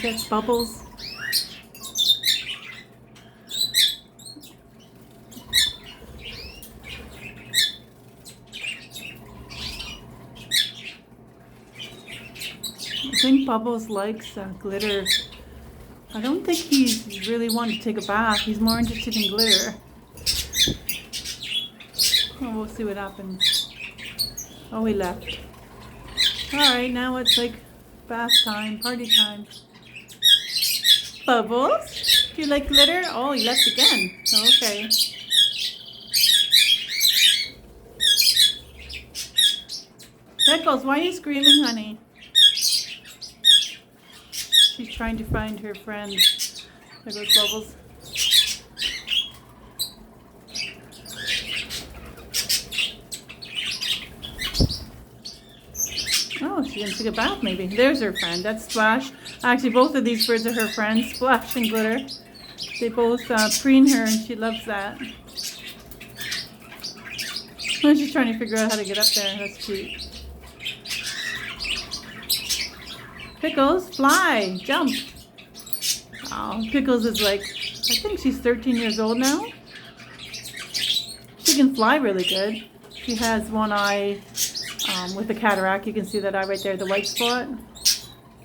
That's Bubbles. I think Bubbles likes glitter. I don't think he's really wanting to take a bath. He's more interested in glitter. Oh, we'll see what happens. Oh, he left. Alright, now it's like bath time, party time. Bubbles? Do you like glitter? Oh, he left again. Okay. Pickles, why are you screaming, honey? She's trying to find her friend. There goes Bubbles. Oh, she didn't take a bath maybe. There's her friend. That's Splash. Actually, both of these birds are her friends, Splash and Glitter. They both preen her and she loves that. Oh, she's trying to figure out how to get up there. That's cute. Pickles, fly, jump. Oh, Pickles is like, I think she's 13 years old now. She can fly really good. She has one eye with the cataract. You can see that eye right there, the white spot.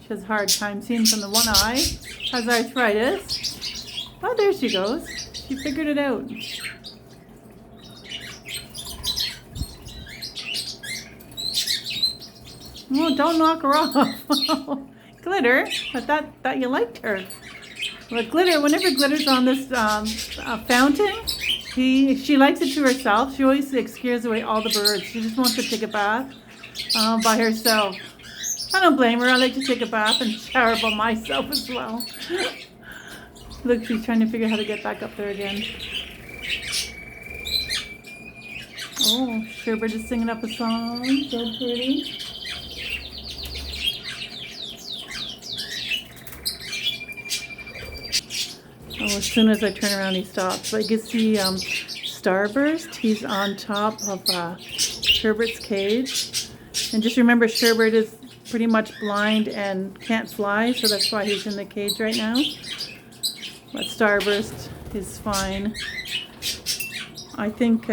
She has a hard time seeing from the one eye. Has arthritis. Oh, there she goes. She figured it out. Oh, don't knock her off. Glitter, I thought you liked her. But Glitter, whenever Glitter's on this fountain, she likes it to herself. She always scares away all the birds. She just wants to take a bath by herself. I don't blame her. I like to take a bath and shower by myself as well. Look, she's trying to figure out how to get back up there again. Oh, Sherbert is singing up a song. So pretty. Oh, as soon as I turn around, he stops. So I can see Starburst. He's on top of Sherbert's cage. And just remember, Sherbert is pretty much blind and can't fly, so that's why he's in the cage right now. But Starburst is fine. I think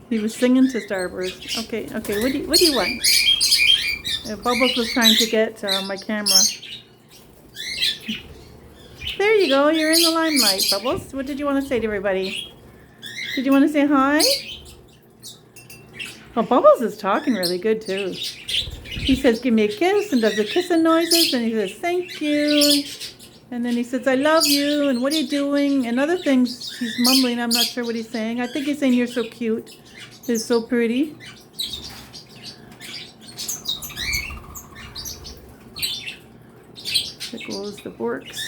he was singing to Starburst. Okay, what do you want? Bubbles was trying to get my camera. There you go, you're in the limelight, Bubbles. What did you want to say to everybody? Did you want to say hi? Well, Bubbles is talking really good too. He says, give me a kiss, and does the kissing noises, and he says, thank you. And then he says, I love you, and what are you doing? And other things he's mumbling, I'm not sure what he's saying. I think he's saying, you're so cute. He's so pretty. There goes the Borks.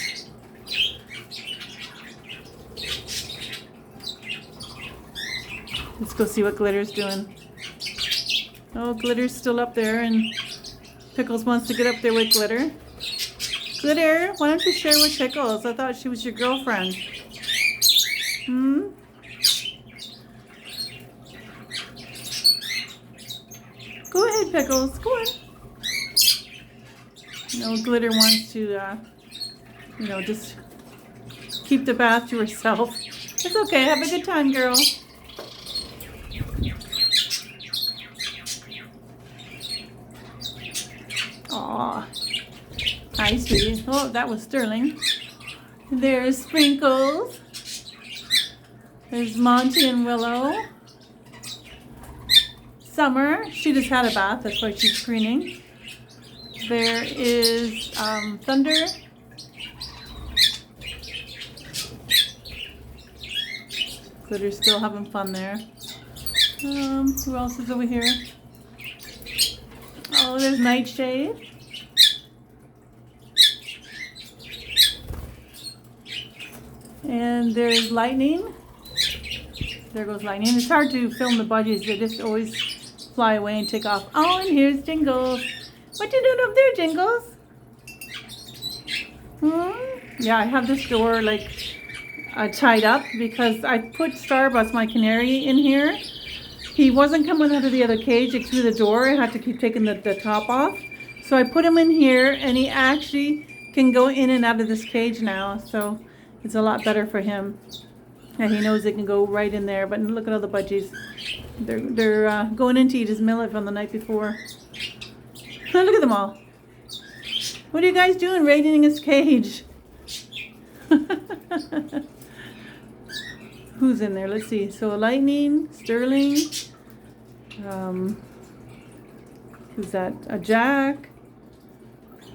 Let's go see what Glitter's doing. Oh, Glitter's still up there, and Pickles wants to get up there with Glitter. Glitter, why don't you share with Pickles? I thought she was your girlfriend. Go ahead, Pickles. Go on. No, Glitter wants to, just keep the bath to herself. It's okay. Have a good time, girl. Aw. Hi, sweetie. Oh, that was Sterling. There's Sprinkles. There's Monty and Willow. Summer. She just had a bath. That's why she's screening. There is Thunder. Glitter's still having fun there. Who else is over here? Oh, there's Nightshade. And there's Lightning. There goes Lightning. It's hard to film the budgies. They just always fly away and take off. Oh, and here's Jingles. What you doing up there, Jingles? Yeah, I have this door tied up because I put Starbus, my canary, in here. He wasn't coming out of the other cage. It through the door. I had to keep taking the top off. So I put him in here, and he actually can go in and out of this cage now. So it's a lot better for him. And he knows they can go right in there. But look at all the budgies. They're going in to eat his millet from the night before. Look at them all. What are you guys doing raiding his cage? Who's in there? Let's see. So Lightning, Sterling. Who's that? A Jack.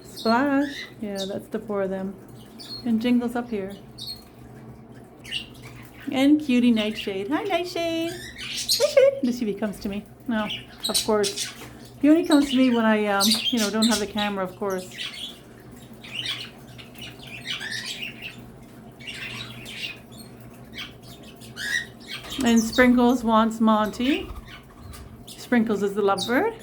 Splash. Yeah, that's the 4 of them. And Jingle's up here. And Cutie Nightshade. Hi, Nightshade. Nightshade. Let's see if he comes to me. No, of course. He only comes to me when I, don't have the camera, of course. And Sprinkles wants Monty. Sprinkles is the lovebird.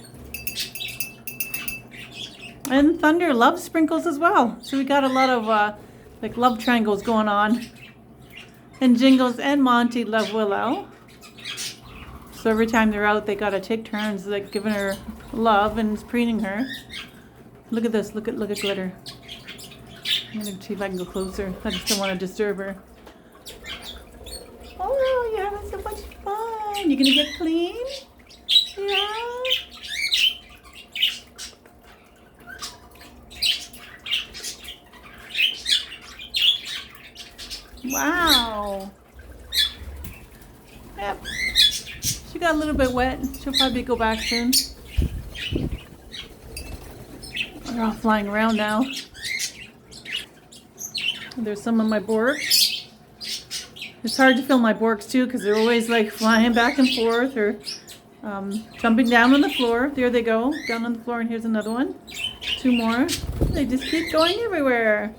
And Thunder loves Sprinkles as well. So we got a lot of love triangles going on. And Jingles and Monty love Willow. So every time they're out, they gotta take turns giving her love and preening her. Look at this. Look at Glitter. I'm gonna see if I can go closer. I just don't want to disturb her. Oh, you're having so much fun. You gonna get clean? Yeah. Wow. Yep. She got a little bit wet. She'll probably go back soon. They're all flying around now. There's some of my Borks. It's hard to film my Borks too because they're always flying back and forth or jumping down on the floor. There they go, down on the floor, and here's another one. 2 more. They just keep going everywhere.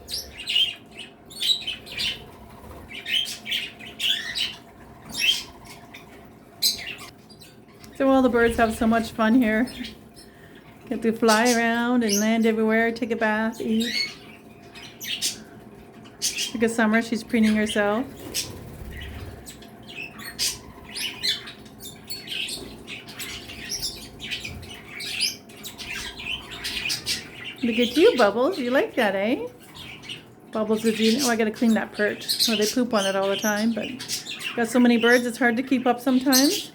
So all the birds have so much fun here. Get to fly around and land everywhere, take a bath, eat. Look at Summer, she's preening herself. Look at you, Bubbles. You like that, eh? Bubbles is eating. Oh, I gotta clean that perch. Well, they poop on it all the time, but got so many birds, it's hard to keep up sometimes.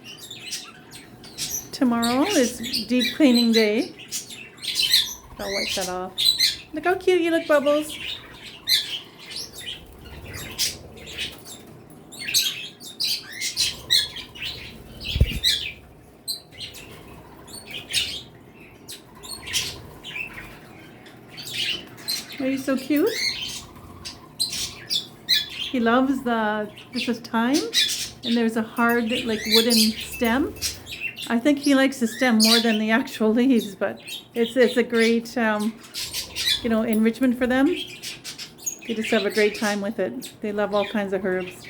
Tomorrow is deep cleaning day. I'll wipe that off. Look how cute you look, Bubbles. Are you so cute? He loves this is thyme, and there's a hard wooden stem. I think he likes the stem more than the actual leaves, but it's a great enrichment for them. They just have a great time with it. They love all kinds of herbs.